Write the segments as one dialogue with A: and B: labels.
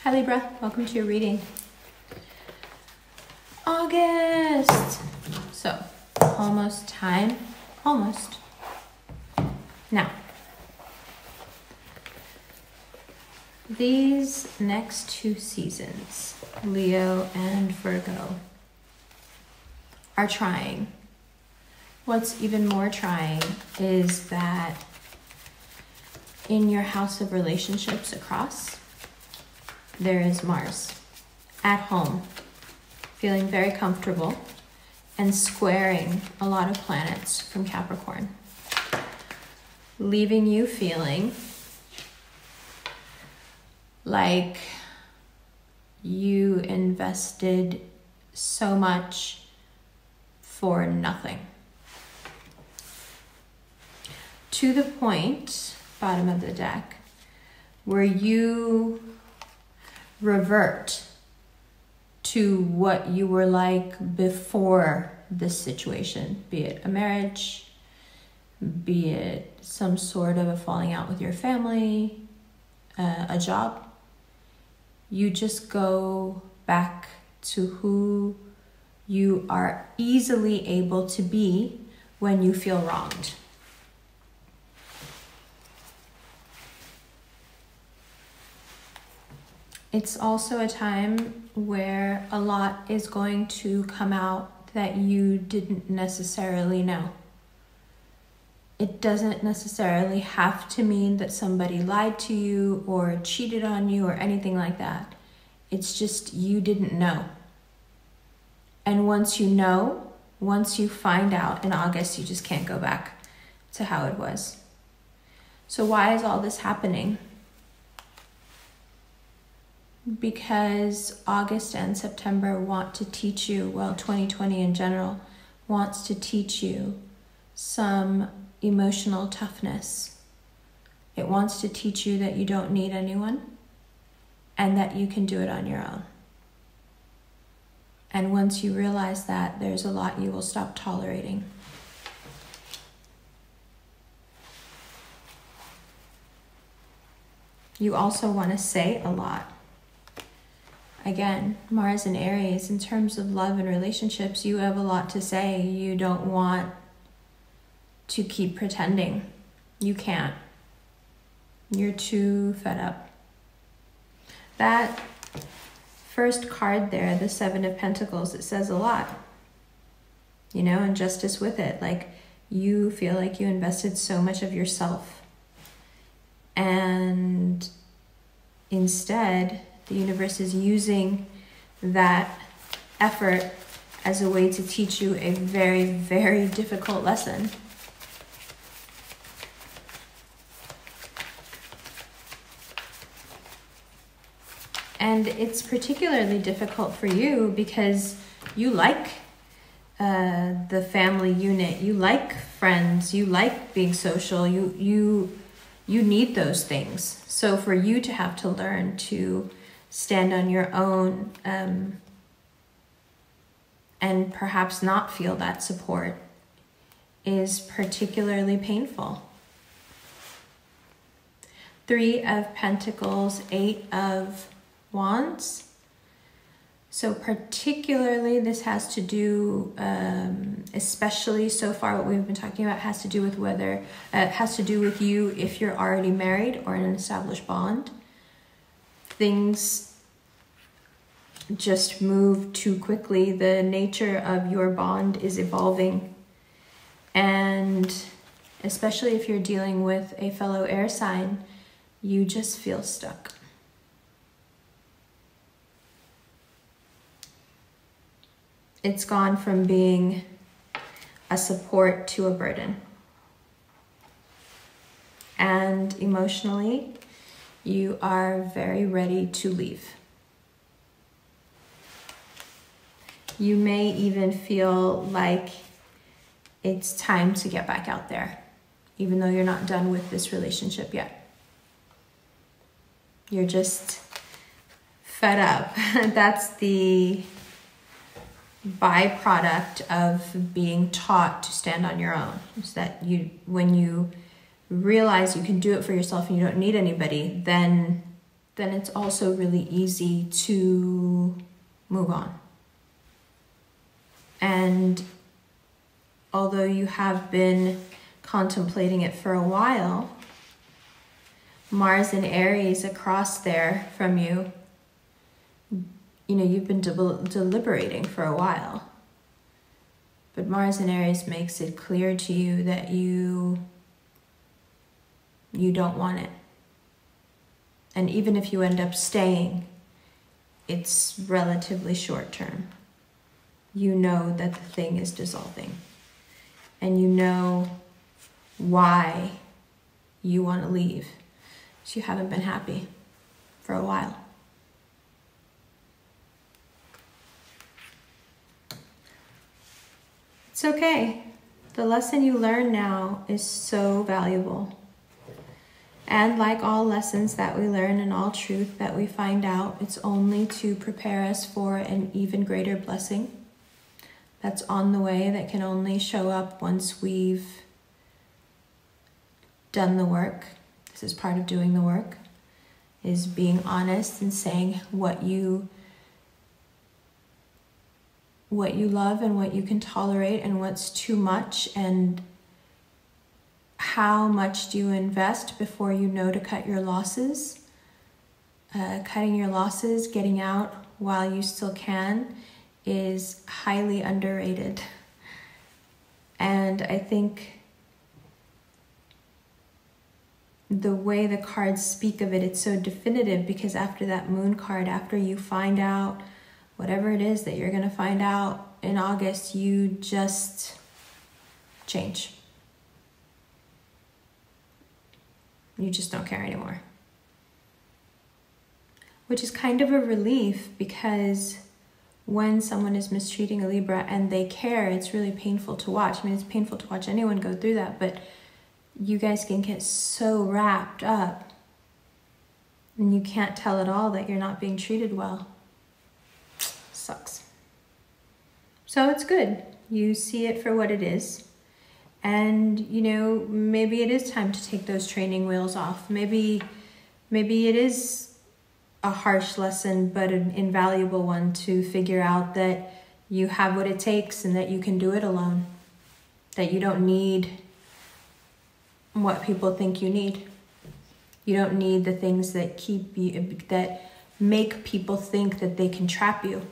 A: Hi Libra, welcome to your reading. August. So, almost time. Almost. Now, these next two seasons, Leo and Virgo, are trying. What's even more trying is that in your house of relationships across, there is Mars at home, feeling very comfortable and squaring a lot of planets from Capricorn, leaving you feeling like you invested so much for nothing. To the point, bottom of the deck, where you revert to what you were like before this situation, be it a marriage, be it some sort of a falling out with your family, a job. You just go back to who you are easily able to be when you feel wronged. It's also a time where a lot is going to come out that you didn't necessarily know. It doesn't necessarily have to mean that somebody lied to you or cheated on you or anything like that. It's just you didn't know. And once you know, once you find out in August, you just can't go back to how it was. So why is all this happening? Because August and September want to teach you, well, 2020 in general, wants to teach you some emotional toughness. It wants to teach you that you don't need anyone and that you can do it on your own. And once you realize that, there's a lot you will stop tolerating. You also want to say a lot. Again, Mars and Aries, in terms of love and relationships, you have a lot to say. You don't want to keep pretending. You can't. You're too fed up. That first card there, the Seven of Pentacles, it says a lot. You know, and justice with it. Like, you feel like you invested so much of yourself. And instead, the universe is using that effort as a way to teach you a very, very difficult lesson. And it's particularly difficult for you because you like the family unit, you like friends, you like being social, you need those things. So for you to have to learn to stand on your own and perhaps not feel that support is particularly painful. 3 of Pentacles, 8 of Wands. So particularly this has to do, especially so far what we've been talking about has to do with whether, has to do with you if you're already married or in an established bond. Things just move too quickly. The nature of your bond is evolving. And especially if you're dealing with a fellow air sign, you just feel stuck. It's gone from being a support to a burden. And emotionally, you are very ready to leave. You may even feel like it's time to get back out there, even though you're not done with this relationship yet. You're just fed up. That's the byproduct of being taught to stand on your own. Is that when you realize you can do it for yourself and you don't need anybody, then then it's also really easy to move on. And although you have been contemplating it for a while, Mars and Aries across there from you, you know, you've been deliberating for a while. But Mars and Aries makes it clear to you that you don't want it. And even if you end up staying, it's relatively short term. You know that the thing is dissolving. And you know why you want to leave. So you haven't been happy for a while. It's okay. The lesson you learn now is so valuable. And like all lessons that we learn and all truth that we find out, it's only to prepare us for an even greater blessing that's on the way, that can only show up once we've done the work. This is part of doing the work, is being honest and saying what you love and what you can tolerate and what's too much, and how much do you invest before you know to cut your losses. Cutting your losses, getting out while you still can, is highly underrated. And I think the way the cards speak of it, it's so definitive, because after that moon card, after you find out whatever it is that you're going to find out in August, you just change. You just don't care anymore. Which is kind of a relief, because when someone is mistreating a Libra and they care, it's really painful to watch. I mean, it's painful to watch anyone go through that, but you guys can get so wrapped up and you can't tell at all that you're not being treated well. Sucks. So it's good. You see it for what it is. And, you know, maybe it is time to take those training wheels off. Maybe it is a harsh lesson, but an invaluable one, to figure out that you have what it takes and that you can do it alone. That you don't need what people think you need. You don't need the things that keep you, that make people think that they can trap you.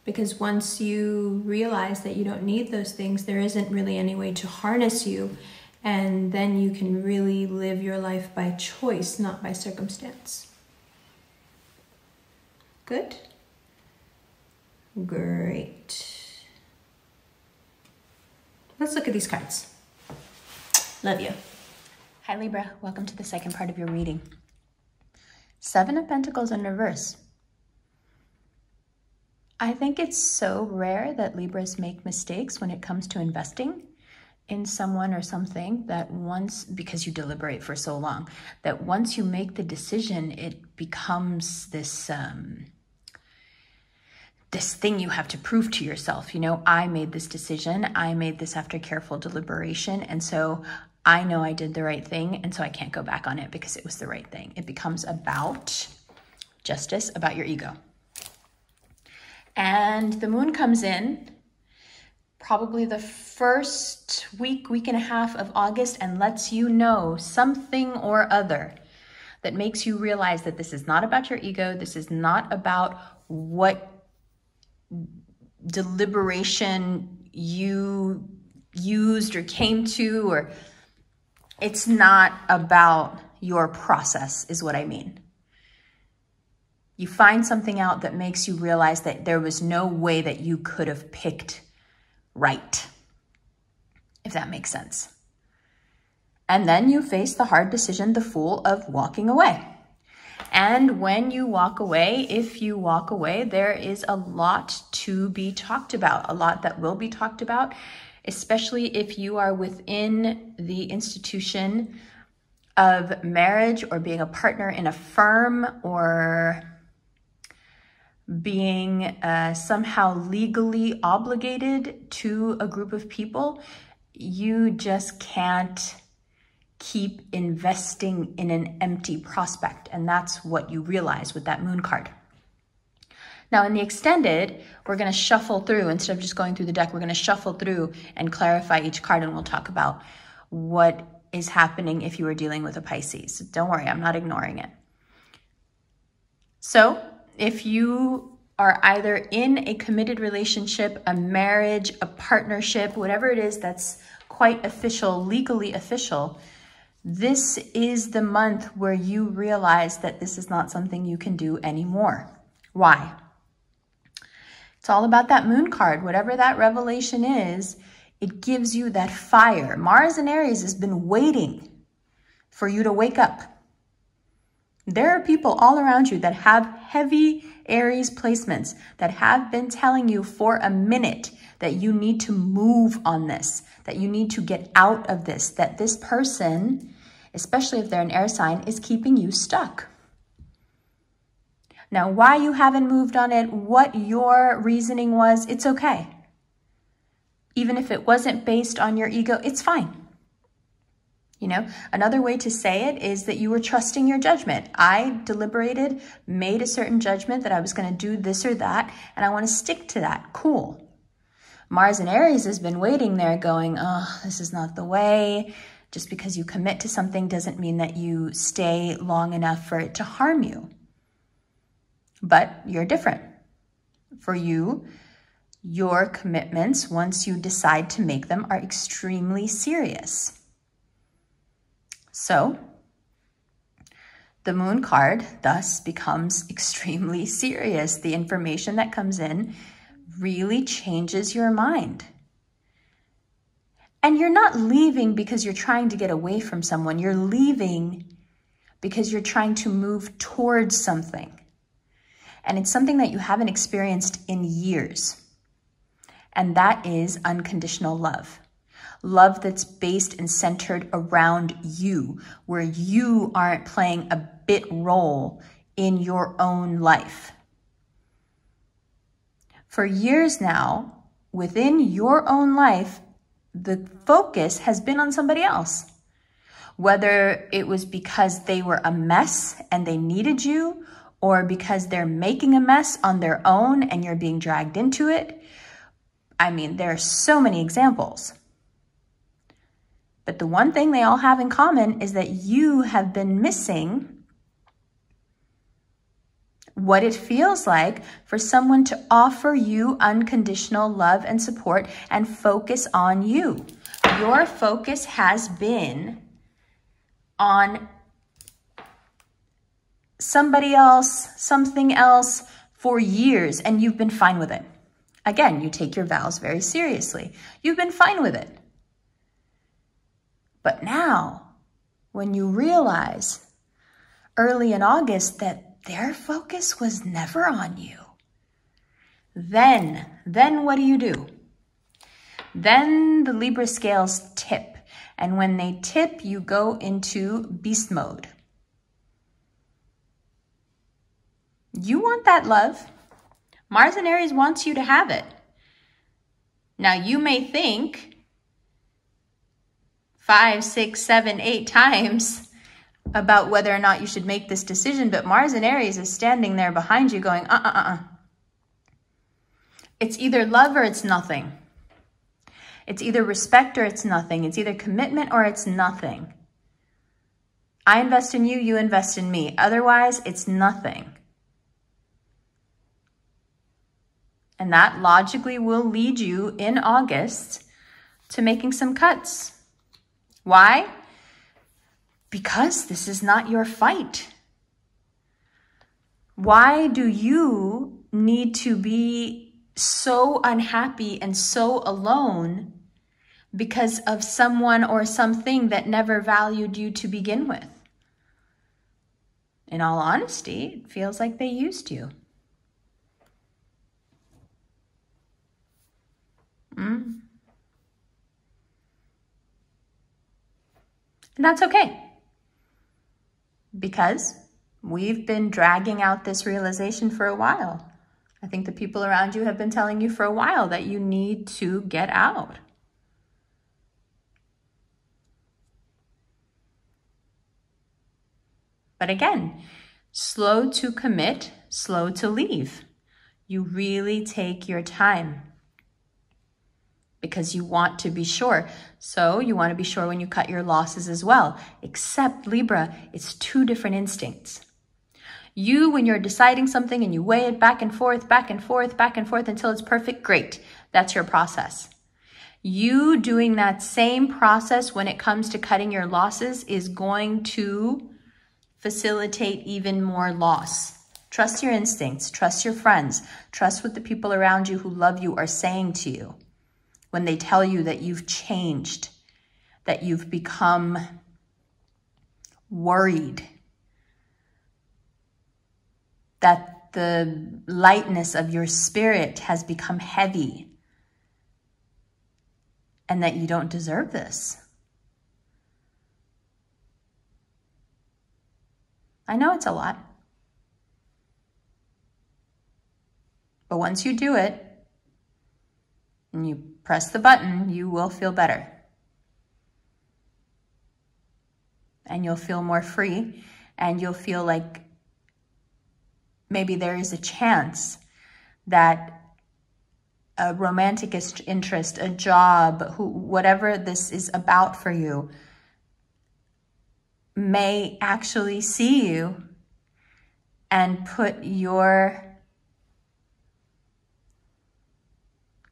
A: Because once you realize that you don't need those things, there isn't really any way to harness you. And then you can really live your life by choice, not by circumstance. Good? Great. Let's look at these cards. Love you. Hi Libra, welcome to the second part of your reading. Seven of Pentacles in reverse. I think it's so rare that Libras make mistakes when it comes to investing in someone or something, that once, because you deliberate for so long, that once you make the decision, it becomes this this thing you have to prove to yourself. You know, I made this decision. I made this after careful deliberation. And so I know I did the right thing. And so I can't go back on it because it was the right thing. It becomes about justice, about your ego. And the moon comes in probably the first week and a half of August, and lets you know something or other that makes you realize that this is not about your ego. This is not about what deliberation you used or came to, or it's not about your process, is what I mean. You find something out that makes you realize that there was no way that you could have picked right, if that makes sense. And then you face the hard decision, the fool, of walking away. And when you walk away, if you walk away, there is a lot to be talked about, a lot that will be talked about, especially if you are within the institution of marriage, or being a partner in a firm, or being somehow legally obligated to a group of people. You just can't keep investing in an empty prospect. And that's what you realize with that moon card. Now in the extended, we're going to shuffle through, instead of just going through the deck, we're going to shuffle through and clarify each card, and we'll talk about what is happening if you are dealing with a Pisces. Don't worry, I'm not ignoring it. So if you are either in a committed relationship, a marriage, a partnership, whatever it is that's quite official, legally official, this is the month where you realize that this is not something you can do anymore. Why? It's all about that moon card. Whatever that revelation is, it gives you that fire. Mars in Aries has been waiting for you to wake up. There are people all around you that have heavy Aries placements that have been telling you for a minute that you need to move on this, that you need to get out of this, that this person, especially if they're an air sign, is keeping you stuck. Now, why you haven't moved on it, what your reasoning was, it's okay. Even if it wasn't based on your ego, it's fine. You know, another way to say it is that you were trusting your judgment. I deliberated, made a certain judgment that I was going to do this or that, and I want to stick to that. Cool. Mars in Aries has been waiting there going, oh, this is not the way. Just because you commit to something doesn't mean that you stay long enough for it to harm you. But you're different. For you, your commitments, once you decide to make them, are extremely serious. So the moon card thus becomes extremely serious. The information that comes in really changes your mind. And you're not leaving because you're trying to get away from someone. You're leaving because you're trying to move towards something. And it's something that you haven't experienced in years. And that is unconditional love. Love that's based and centered around you, where you aren't playing a bit role in your own life. For years now, within your own life, the focus has been on somebody else. Whether it was because they were a mess and they needed you, or because they're making a mess on their own and you're being dragged into it. I mean, there are so many examples. But the one thing they all have in common is that you have been missing what it feels like for someone to offer you unconditional love and support and focus on you. Your focus has been on somebody else, something else for years, and you've been fine with it. Again, you take your vows very seriously. You've been fine with it. But now, when you realize early in August that their focus was never on you, then what do? Then the Libra scales tip. And when they tip, you go into beast mode. You want that love. Mars in Aries wants you to have it. Now, you may think 5, 6, 7, 8 times about whether or not you should make this decision, but Mars in Aries is standing there behind you going, It's either love or it's nothing. It's either respect or it's nothing. It's either commitment or it's nothing. I invest in you, you invest in me. Otherwise, it's nothing. And that logically will lead you in August to making some cuts. Why? Because this is not your fight. Why do you need to be so unhappy and so alone because of someone or something that never valued you to begin with? In all honesty, it feels like they used you. And that's okay. Because we've been dragging out this realization for a while. I think the people around you have been telling you for a while that you need to get out. But again, slow to commit, slow to leave. You really take your time because you want to be sure. So you want to be sure when you cut your losses as well. Except Libra, it's two different instincts. You, when you're deciding something and you weigh it back and forth, back and forth, back and forth until it's perfect, great. That's your process. You doing that same process when it comes to cutting your losses is going to facilitate even more loss. Trust your instincts, trust your friends, trust what the people around you who love you are saying to you when they tell you that you've changed, that you've become worried, that the lightness of your spirit has become heavy, and that you don't deserve this. I know it's a lot. But once you do it, and you press the button, you will feel better. And you'll feel more free, and you'll feel like maybe there is a chance that a romantic interest, a job, whatever this is about for you, may actually see you and put your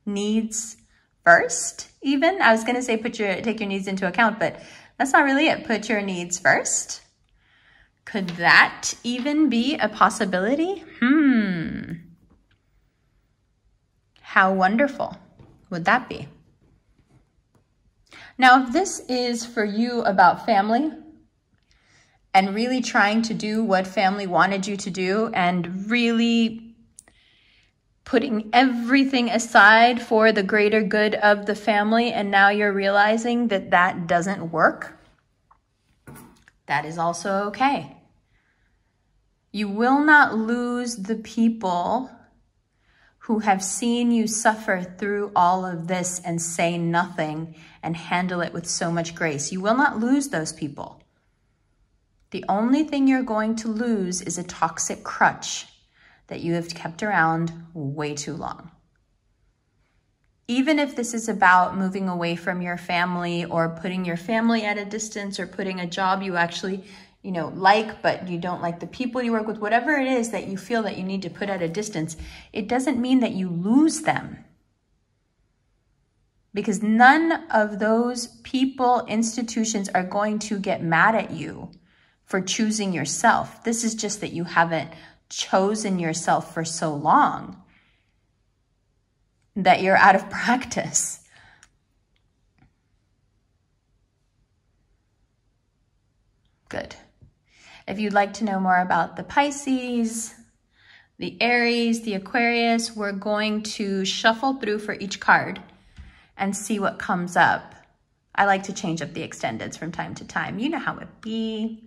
A: needs first, even. I was going to say take your needs into account, but that's not really it. Put your needs first. Could that even be a possibility? How wonderful would that be? Now, if this is for you about family and really trying to do what family wanted you to do and really putting everything aside for the greater good of the family, and now you're realizing that that doesn't work, that is also okay. You will not lose the people who have seen you suffer through all of this and say nothing and handle it with so much grace. You will not lose those people. The only thing you're going to lose is a toxic crutch that you have kept around way too long. Even if this is about moving away from your family or putting your family at a distance or putting a job you actually like, but you don't like the people you work with, whatever it is that you feel that you need to put at a distance, it doesn't mean that you lose them. Because none of those people, institutions are going to get mad at you for choosing yourself. This is just that you haven't chosen yourself for so long that you're out of practice. Good. If you'd like to know more about the Pisces, the Aries, the Aquarius, we're going to shuffle through for each card and see what comes up. I like to change up the extendeds from time to time. You know how it be.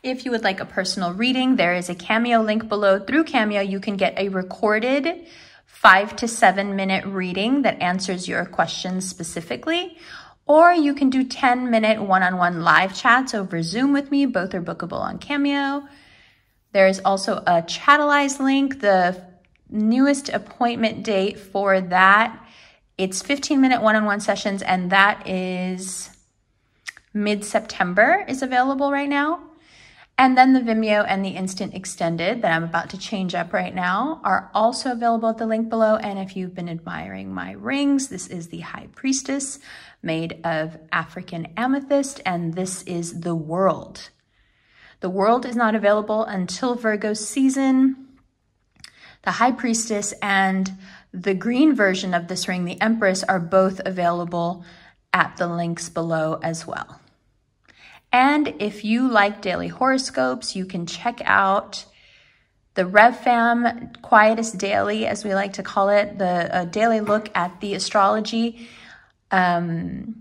A: If you would like a personal reading, there is a Cameo link below. Through Cameo, you can get a recorded 5 to 7 minute reading that answers your questions specifically. Or you can do 10-minute one-on-one live chats over Zoom with me. Both are bookable on Cameo. There is also a Chatalize link. The newest appointment date for that, it's 15-minute one-on-one sessions, and that is mid-September is available right now. And then the Vimeo and the Instant Extended that I'm about to change up right now are also available at the link below. And if you've been admiring my rings, this is the High Priestess made of African amethyst, and this is the World. The World is not available until Virgo season. The High Priestess and the green version of this ring, the Empress, are both available at the links below as well. And if you like daily horoscopes, you can check out the RevFam Quietest Daily, as we like to call it, the daily look at the astrology. The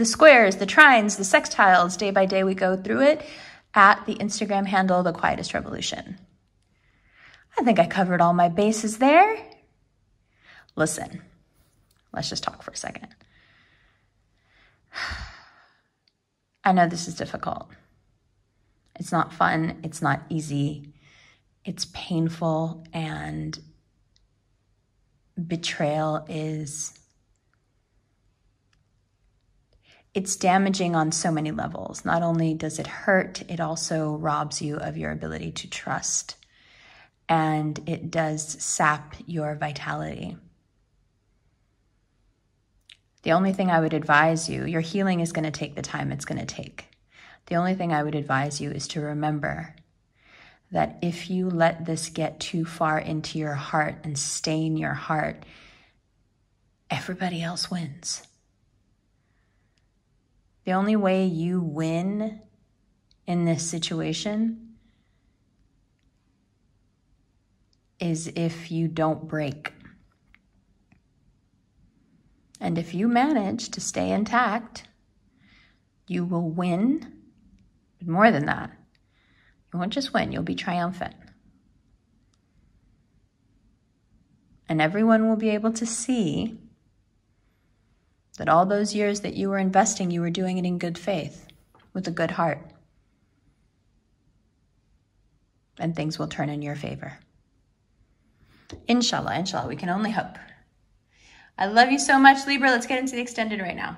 A: squares, the trines, the sextiles, day by day we go through it at the Instagram handle, The Quietest Revolution. I think I covered all my bases there. Listen, let's just talk for a second.
B: I know this is difficult. It's not fun. It's not easy. It's painful, and betrayal it's damaging on so many levels. Not only does it hurt, it also robs you of your ability to trust, and it does sap your vitality. The only thing I would advise you, your healing is going to take the time it's going to take. The only thing I would advise you is to remember that if you let this get too far into your heart and stain your heart, everybody else wins. The only way you win in this situation is if you don't break. And if you manage to stay intact, you will win. But more than that, you won't just win, you'll be triumphant. And everyone will be able to see that all those years that you were investing, you were doing it in good faith, with a good heart. And things will turn in your favor. Inshallah, inshallah, we can only hope. I love you so much, Libra. Let's get into the extended right now.